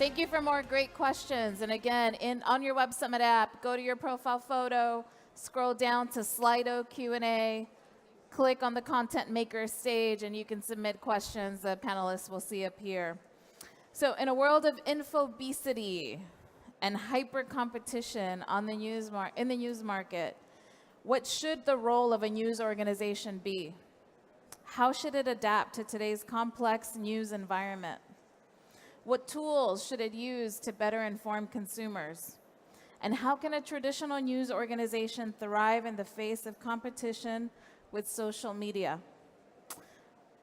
Thank you for more great questions. And again, on your Web Summit app, go to your profile photo, scroll down to Slido Q&A, click on the Content Maker stage, and you can submit questions the panelists will see up here. So in a world of infobesity and hyper competition in the news market, what should the role of a news organization be? How should it adapt to today's complex news environment? What tools should it use to better inform consumers? And how can a traditional news organization thrive in the face of competition with social media?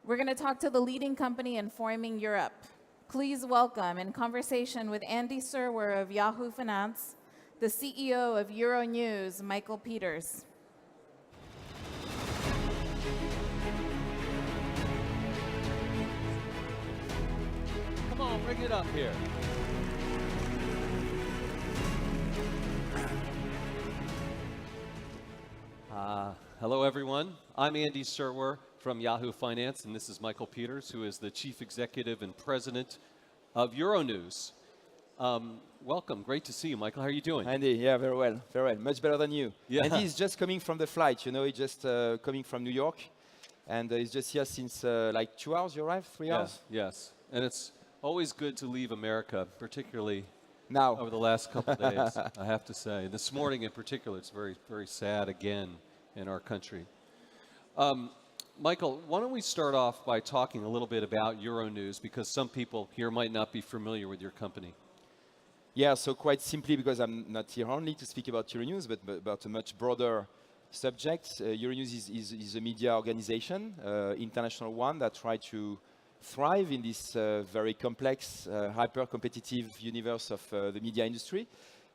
We're going to talk to the leading company informing Europe. Please welcome, in conversation with Andy Serwer of Yahoo Finance, the CEO of Euronews, Michael Peters. Come on, bring it up here. Hello, everyone. I'm Andy Serwer from Yahoo Finance, and this is Michael Peters, who is the Chief Executive and President of Euronews. Welcome. Great to see you, Michael. How are you doing? Andy, yeah, very well. Very well. Much better than you. Yeah. Andy is just coming from the flight. You know, he's just coming from New York, and he's just here since like 2 hours. You arrived? 3 hours? Yes. And it's always good to leave America, particularly now. over the last couple of days, I have to say. This morning in particular, it's very, very sad again in our country. Michael, why don't we start off by talking a little bit about Euronews, because some people here might not be familiar with your company. Yeah, so quite simply, because I'm not here only to speak about Euronews, but about a much broader subject. Euronews is a media organization, international one, that tries to thrive in this very complex, hyper-competitive universe of the media industry.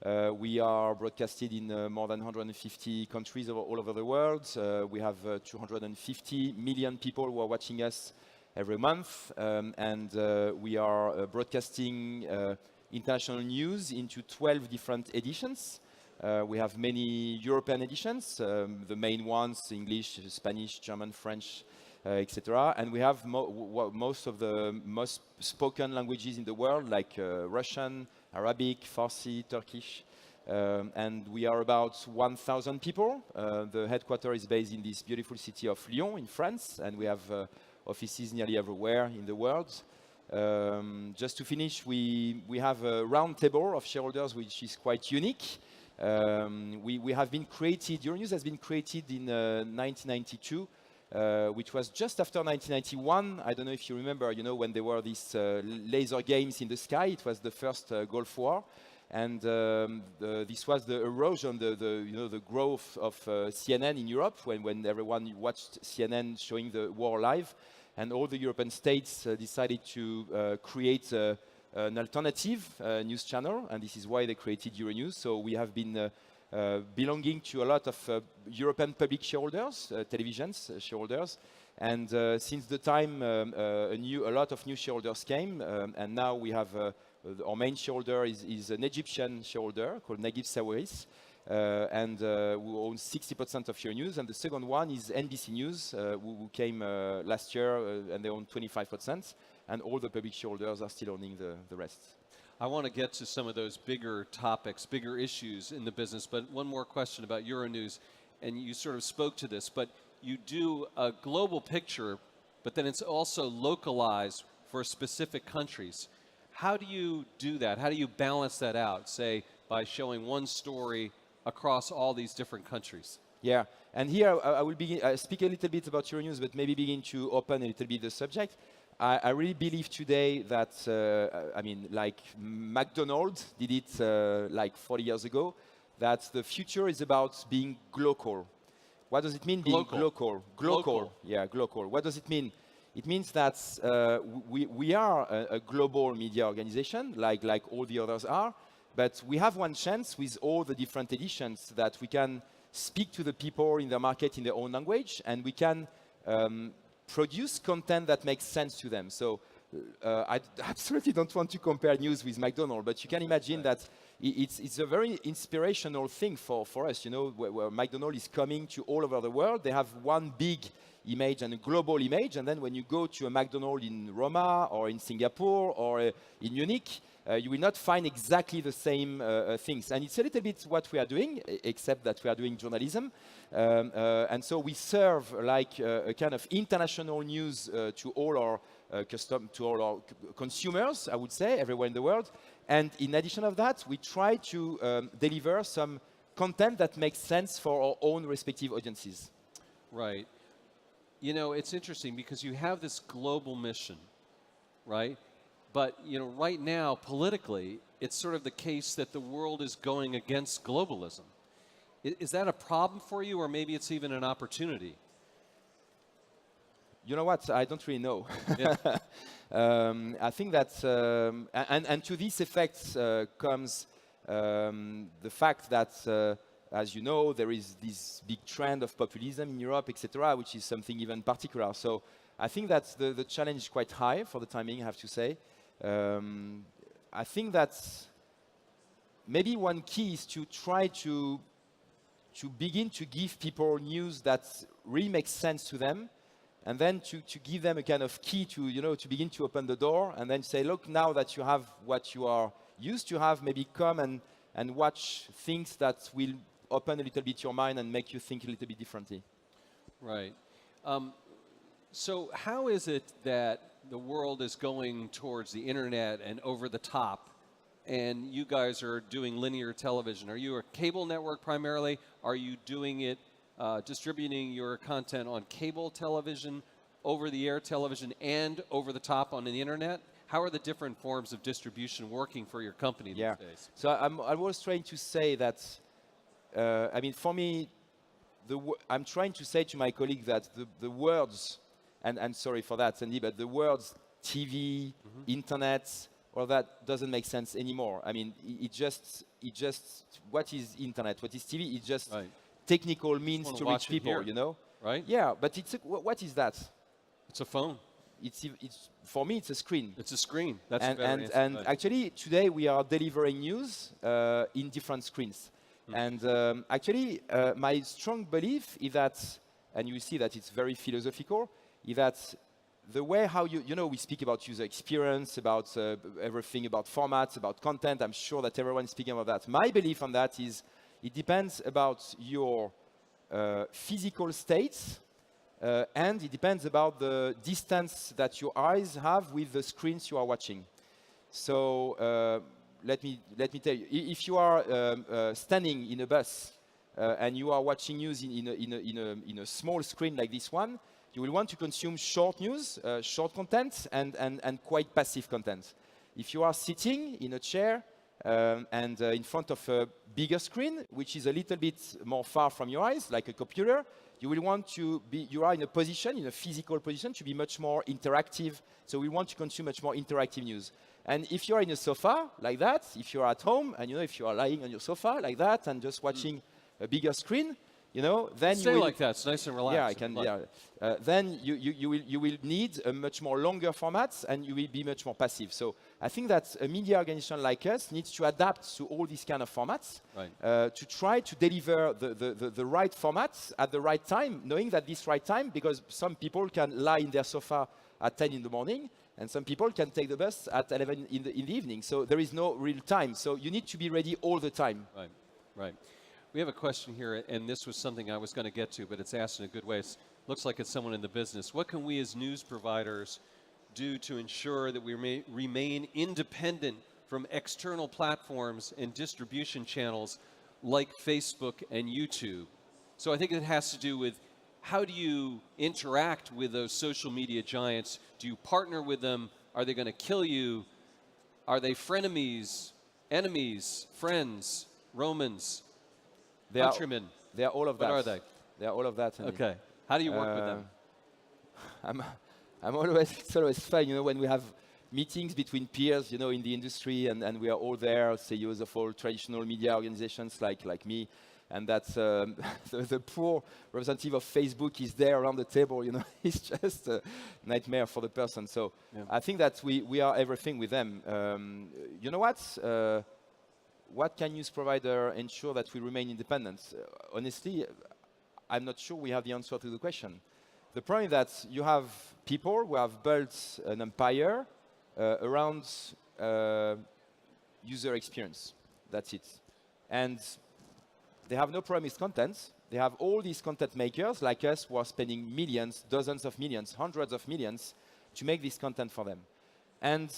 We are broadcasted in more than 150 countries all over the world. We have 250 million people who are watching us every month. And we are broadcasting international news into 12 different editions. We have many European editions, the main ones, English, Spanish, German, French, etc. And we have most of the most spoken languages in the world, like Russian, Arabic, Farsi, Turkish. And we are about 1,000 people. The headquarters is based in this beautiful city of Lyon in France, and we have offices nearly everywhere in the world. Just to finish, we have a round table of shareholders, which is quite unique. We have been created, Euronews has been created in 1992, which was just after 1991. I don't know if you remember, you know, when there were these laser games in the sky. It was the first Gulf War. And this was the erosion, the growth of CNN in Europe, when everyone watched CNN showing the war live. And all the European states decided to create an alternative news channel. And this is why they created Euronews. So we have been belonging to a lot of European public shareholders, televisions shareholders. And since the time, a lot of new shareholders came. And now we have our main shareholder is an Egyptian shareholder called Naguib Sawiris, and who owns 60% of Euronews. And the second one is NBC News, who came last year, and they own 25%. And all the public shareholders are still owning the rest. I want to get to some of those bigger topics, bigger issues in the business, but one more question about Euronews, and you sort of spoke to this, but you do a global picture, but then it's also localized for specific countries. How do you do that? How do you balance that out, say, by showing one story across all these different countries? Yeah, and here I will speak a little bit about Euronews, but maybe begin to open a little bit the subject. I really believe today that, I mean, like McDonald's did it like 40 years ago, that the future is about being global. What does it mean, being global? Global. Yeah, global. What does it mean? It means that we are a global media organization, like all the others are, but we have one chance with all the different editions that we can speak to the people in the market in their own language, and we can produce content that makes sense to them. So I absolutely don't want to compare news with McDonald's, but you can imagine that it's a very inspirational thing for us, you know, where McDonald's is coming to all over the world. They have one big image and a global image. And then when you go to a McDonald's in Roma or in Singapore or in Munich, you will not find exactly the same things. And it's a little bit what we are doing, except that we are doing journalism. And so we serve like a kind of international news to all our consumers, I would say, everywhere in the world. And in addition of that, we try to deliver some content that makes sense for our own respective audiences. Right. You know, it's interesting because you have this global mission, right? But, you know, right now, politically, it's sort of the case that the world is going against globalism. Is that a problem for you, or maybe it's even an opportunity? You know what? I don't really know. Yeah. I think that, and to this effect comes the fact that, as you know, there is this big trend of populism in Europe, etc., which is something even particular. So I think that the challenge is quite high for the timing, I have to say. I think that maybe one key is to try to begin to give people news that really makes sense to them, and then to give them a kind of key to, you know, to begin to open the door, and then say, look, now that you have what you are used to have, maybe come and watch things that will open a little bit your mind and make you think a little bit differently. Right. So how is it that the world is going towards the internet and over the top, and you guys are doing linear television? Are you a cable network primarily? Are you doing it, distributing your content on cable television, over-the-air television, and over the top on the internet? How are the different forms of distribution working for your company these days? So I was trying to say that, I mean, for me, I'm trying to say to my colleague that the words, and sorry for that, Sandy, but the words TV, internet, all that doesn't make sense anymore. I mean, it just, what is internet? What is TV? It's just technical means to reach people, you know? Right? Yeah, but what is that? It's a phone. It's for me, it's a screen. It's a screen. That's and actually, today we are delivering news in different screens. And actually, my strong belief is that, and you see that it's very philosophical, is that the way how you know, we speak about user experience, about everything, about formats, about content. I'm sure that everyone is speaking about that. My belief on that is it depends about your physical states, and it depends about the distance that your eyes have with the screens you are watching. So let me tell you, if you are standing in a bus and you are watching news in a small screen like this one, you will want to consume short news, short content, and quite passive content. If you are sitting in a chair and in front of a bigger screen, which is a little bit more far from your eyes, like a computer, you will want to be, you are in a position, in a physical position, to be much more interactive. So we want to consume much more interactive news. And if you are in a sofa like that, if you are at home, and you know, if you are lying on your sofa like that and just watching a bigger screen, you know, then Stay you will, like that. It's nice and relaxed. yeah, I can. Yeah. Then you will need a much more longer formats, and you will be much more passive. So I think that a media organization like us needs to adapt to all these kind of formats, to try to deliver the right formats at the right time, knowing that this right time, because some people can lie in their sofa at 10 in the morning, and some people can take the bus at 11 in the evening. So there is no real time. So you need to be ready all the time. Right, right. We have a question here, and this was something I was going to get to, but it's asked in a good way. It looks like it's someone in the business. What can we as news providers do to ensure that we remain independent from external platforms and distribution channels like Facebook and YouTube? So I think it has to do with how do you interact with those social media giants? Do you partner with them? Are they going to kill you? Are they frenemies, enemies, friends, Romans? Countrymen. They are all of that. What are they? They are all of that. Okay. How do you work with them? I'm always, it's always fun, you know, when we have meetings between peers, you know, in the industry, and we are all there, CEOs of all traditional media organizations like me, and that's the poor representative of Facebook is there around the table, you know, it's just a nightmare for the person. So I think that we are everything with them. You know what can news provider ensure that we remain independent? Honestly, I'm not sure we have the answer to the question. The problem is that you have people who have built an empire around user experience. That's it. And they have no problem with content. They have all these content makers like us who are spending millions, dozens of millions, hundreds of millions to make this content for them. And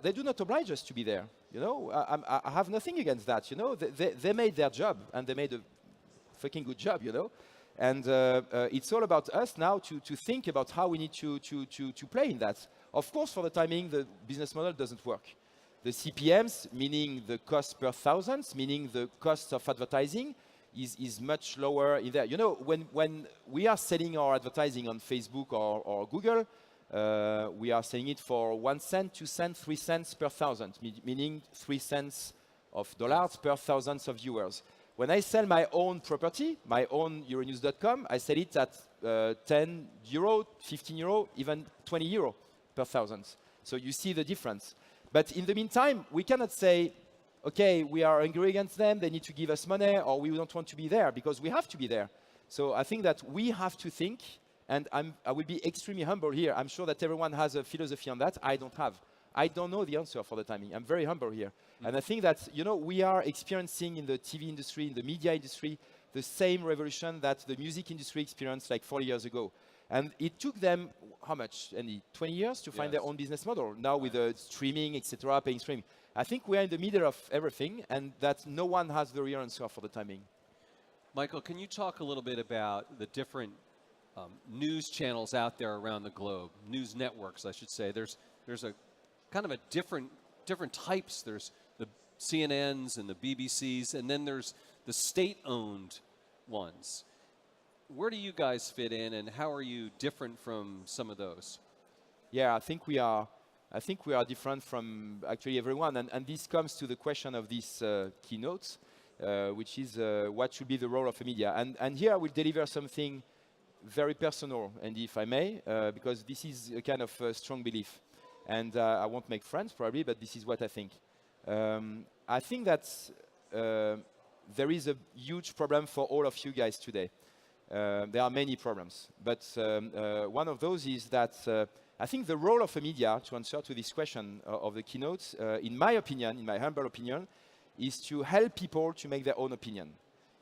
they do not oblige us to be there. You know, I have nothing against that. You know, they made their job and they made a fucking good job. You know, and it's all about us now to think about how we need to play in that. Of course, for the timing, the business model doesn't work. The CPMs, meaning the cost per thousands, meaning the cost of advertising, is much lower in there. You know, when we are selling our advertising on Facebook or Google, we are selling it for 1 cent, 2 cents, 3 cents per thousand, meaning 3 cents of dollars per thousands of viewers. When I sell my own property, my own Euronews.com, I sell it at 10 euro, 15 euro, even 20 euro per thousand. So you see the difference. But in the meantime, we cannot say, okay, we are angry against them, they need to give us money, or we don't want to be there, because we have to be there. So I think that we have to think, and I will be extremely humble here. I'm sure that everyone has a philosophy on that. I don't have. I don't know the answer for the timing. I'm very humble here. And I think that, you know, we are experiencing in the TV industry, in the media industry, the same revolution that the music industry experienced like 40 years ago. And it took them, how much, Andy? 20 years to find their own business model. Now with the streaming, etc., paying streaming. I think we are in the middle of everything, and that no one has the real answer for the timing. Michael, can you talk a little bit about the different news channels out there around the globe, news networks, I should say? There's a kind of a different types. There's the CNNs and the BBCs, and then there's the state-owned ones. Where do you guys fit in, and how are you different from some of those? Yeah, I think we are different from actually everyone, and this comes to the question of this keynote, which is what should be the role of a media. And here I will deliver something very personal, and if I may, because this is a kind of strong belief. And I won't make friends probably, but this is what I think. I think that there is a huge problem for all of you guys today. There are many problems, but one of those is that I think the role of a media, to answer to this question of the keynote, in my opinion, in my humble opinion, is to help people to make their own opinion,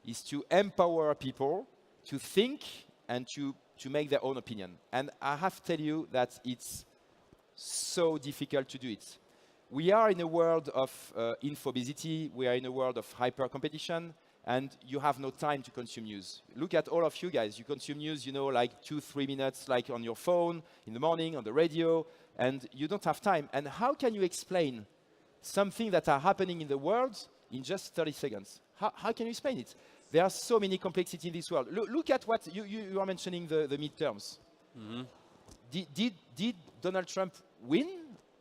is to empower people to think and to make their own opinion. And I have to tell you that it's so difficult to do it. We are in a world of infobesity, we are in a world of hyper competition, and you have no time to consume news. Look at all of you guys. You consume news, you know, like 2-3 minutes, like on your phone, in the morning, on the radio, and you don't have time. And how can you explain something that are happening in the world in just 30 seconds? How can you explain it? There are so many complexity in this world. Look at what you are mentioning, the midterms. Mm-hmm. Did Donald Trump win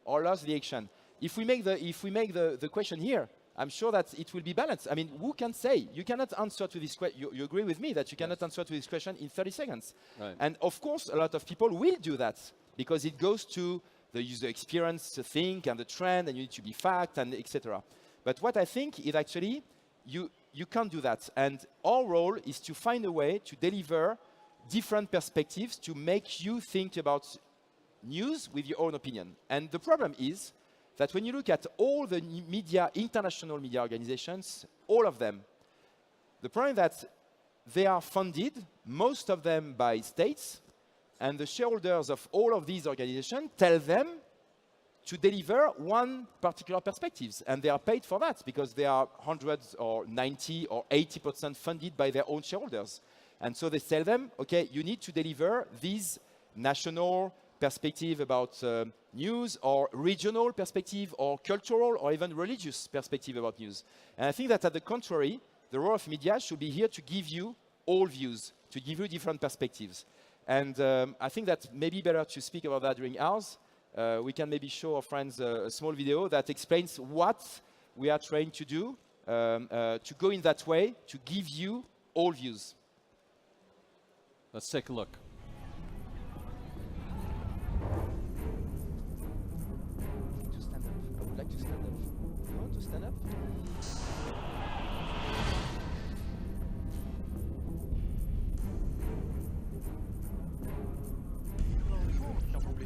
or lost the election? If we make the question here, I'm sure that it will be balanced. I mean, who can say? You cannot answer to this question. You agree with me that you cannot answer to this question in 30 seconds. Right. And of course, a lot of people will do that because it goes to the user experience, the think, and the trend, and you need to be fact, and etc. But what I think is actually, you can't do that. And our role is to find a way to deliver different perspectives to make you think about news with your own opinion. And the problem is that when you look at all the media, international media organizations, all of them, the problem is that they are funded, most of them by states, and the shareholders of all of these organizations tell them to deliver one particular perspective. And they are paid for that because they are hundreds or 90 or 80% funded by their own shareholders. And so they tell them, okay, you need to deliver these national perspective about news, or regional perspective, or cultural, or even religious perspective about news. And I think that at the contrary, the role of media should be here to give you all views, to give you different perspectives. And I think that maybe better to speak about that during ours. We can maybe show our friends a small video that explains what we are trying to do to go in that way, to give you all views. Let's take a look.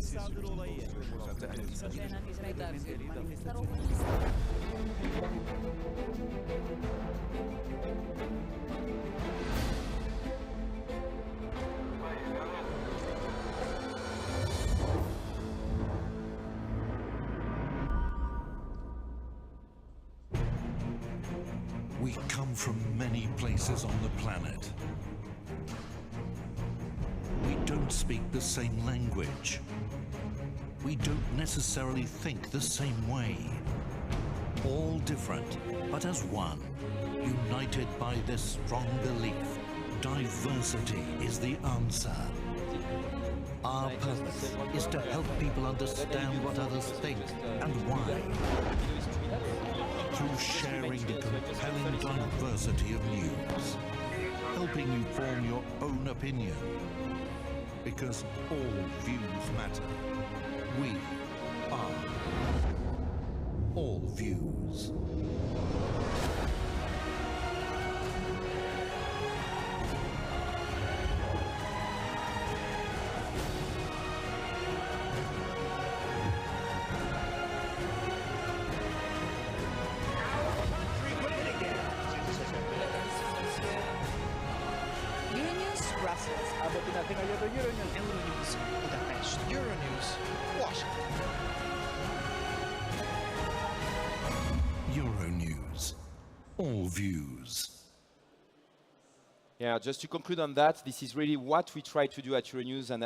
saldır olayı. We come from many places on the planet. We don't speak the same language. We don't necessarily think the same way. All different, but as one, united by this strong belief, diversity is the answer. Our purpose is to help people understand what others think and why, through sharing the compelling diversity of news, helping you form your own opinion. Because all views matter. We are All Views. Euronews Brussels. Abot natin ngayon ang Euronews. Euronews Budapest. Euronews Washington. Euronews. All Views. Yeah, just to conclude on that, this is really what we try to do at Euronews, and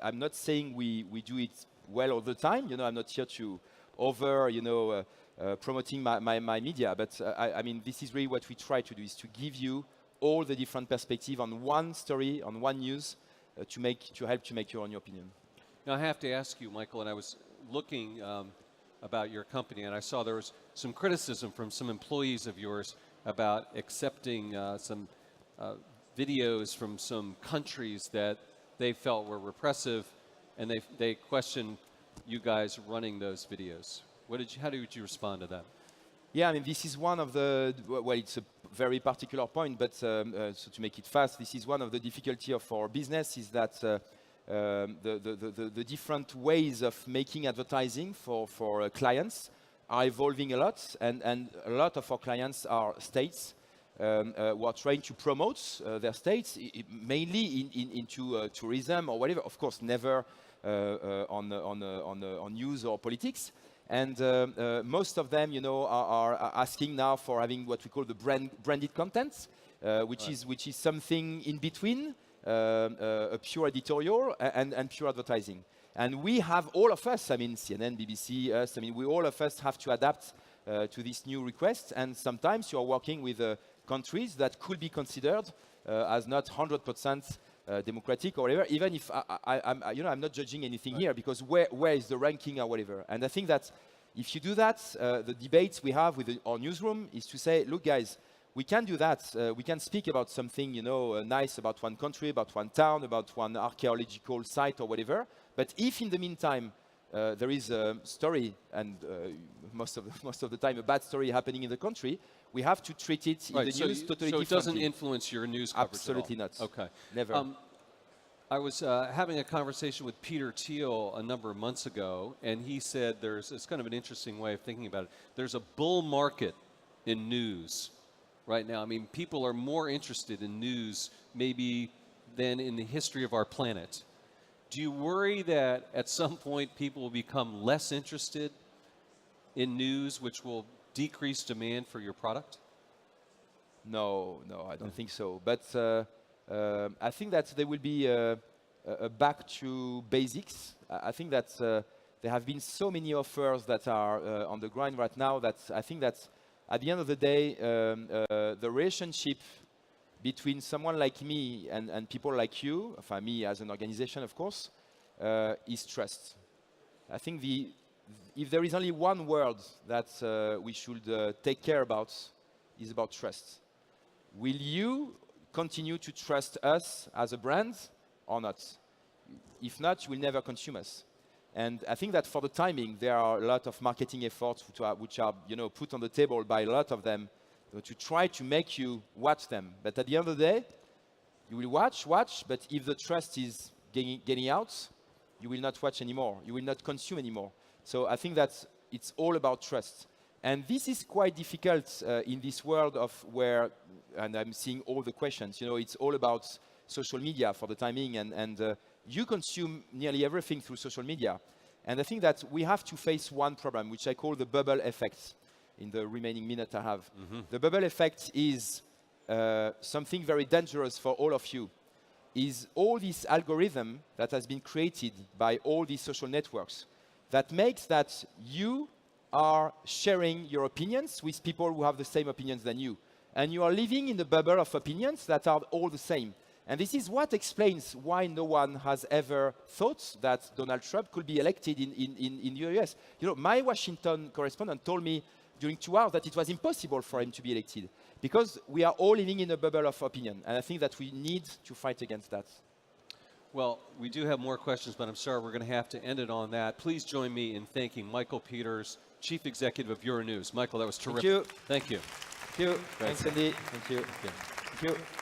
I'm not saying we do it well all the time. You know, I'm not here to promoting my media, but I mean, this is really what we try to do, is to give you all the different perspective on one story, on one news, to help to make your own opinion. Now, I have to ask you, Michael, and I was looking about your company, and I saw there was some criticism from some employees of yours about accepting some videos from some countries that they felt were repressive, and they questioned you guys running those videos. How did you respond to that? Yeah, I mean, this is one of the, well, it's a very particular point, but so to make it fast, this is one of the difficulty of our business, is that the different ways of making advertising for clients are evolving a lot, and a lot of our clients are states who are trying to promote their states, mainly into tourism or whatever. Of course, never on news or politics. And most of them, are asking now for having what we call the branded content, which is something in between a pure editorial and pure advertising. And we have, all of us, I mean, CNN, BBC, us, I mean, all of us have to adapt to this new request. And sometimes you are working with countries that could be considered as not 100% democratic or whatever, even if I'm not judging anything here, because where is the ranking or whatever. And I think that if you do that, the debates we have with our newsroom is to say, look, guys, we can do that. We can speak about something, nice about one country, about one town, about one archaeological site or whatever. But if in the meantime there is a story, and most of the time a bad story happening in the country, we have to treat it in the news totally differently. So it doesn't influence your news coverage Absolutely at all? not. Okay. Never. I was having a conversation with Peter Thiel a number of months ago, and he said it's kind of an interesting way of thinking about it. There's a bull market in news right now. I mean, people are more interested in news maybe than in the history of our planet. Do you worry that at some point people will become less interested in news, which will decrease demand for your product? No, I don't think so. But I think that there will be a back to basics. I think that there have been so many offers that are on the grind right now that I think that at the end of the day, the relationship between someone like me and people like you, me as an organization, of course, is trust. I think if there is only one word that we should take care about, is about trust. Will you continue to trust us as a brand or not? If not, you will never consume us. And I think that for the timing, there are a lot of marketing efforts which are put on the table by a lot of them to try to make you watch them. But at the end of the day, you will watch, but if the trust is getting out, you will not watch anymore. You will not consume anymore. So I think that it's all about trust. And this is quite difficult in this world of where, and I'm seeing all the questions, it's all about social media for the timing, and you consume nearly everything through social media. And I think that we have to face one problem, which I call the bubble effect, in the remaining minute I have. The bubble effect is something very dangerous for all of you, is all this algorithm that has been created by all these social networks that makes that you are sharing your opinions with people who have the same opinions than you. And you are living in the bubble of opinions that are all the same. And this is what explains why no one has ever thought that Donald Trump could be elected in the US. My Washington correspondent told me during 2 hours that it was impossible for him to be elected because we are all living in a bubble of opinion. And I think that we need to fight against that. Well, we do have more questions, but I'm sorry we're going to have to end it on that. Please join me in thanking Michael Peters, Chief Executive of Euronews. Michael, that was terrific. Thank you. Thank you. Thank you. Thanks, Andy. Thank you. Thank you. Thank you.